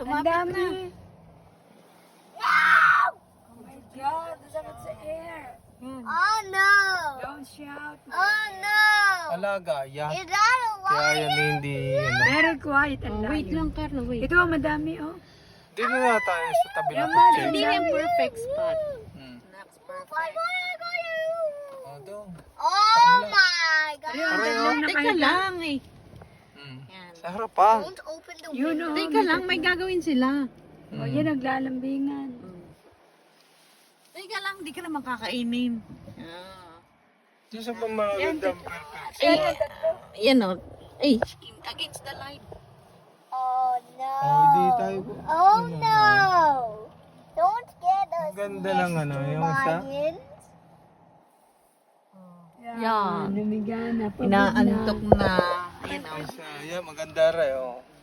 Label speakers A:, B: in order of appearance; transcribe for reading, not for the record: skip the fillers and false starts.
A: Lumapit na.
B: Oh my God, dapat sa air.
C: Oh no!
B: Don't shout.
C: Oh no!
D: Alaga, yan.
C: Is that a
D: Kaya
C: lion?
D: yan hindi, ano.
B: Very quiet and
A: Wait lang, Carla, wait.
B: Ito ang madami, oh.
D: Dito na tayo sa tabi ng
B: Yaman,
D: picture.
A: Hindi yung perfect spot.
D: Hmm.
A: Next perfect.
D: Oh, doon.
C: Oh my god!
B: Ayun, tatlong
A: Teka
B: nakahiga.
A: lang eh.
D: Hmm.
A: Yan.
D: Sa harapan.
C: Don't open the
B: Yun,
C: window.
B: oh.
A: Teka lang, may gagawin sila.
B: Oh, yan, naglalambingan.
A: Teka lang, di ka naman kakainin. Ah.
D: Doon sa pamagandang perfect.
A: Ay, yan o. Ay, against the light.
C: Oh no!
D: Oh, hindi tayo.
C: Oh no! Don't get us.
D: Ang ganda ng ano, yung isa.
C: lions.
A: Yan.
B: Namigana.
A: Inaantok na. Ayan o.
D: Isa, yan, maganda rin, oh.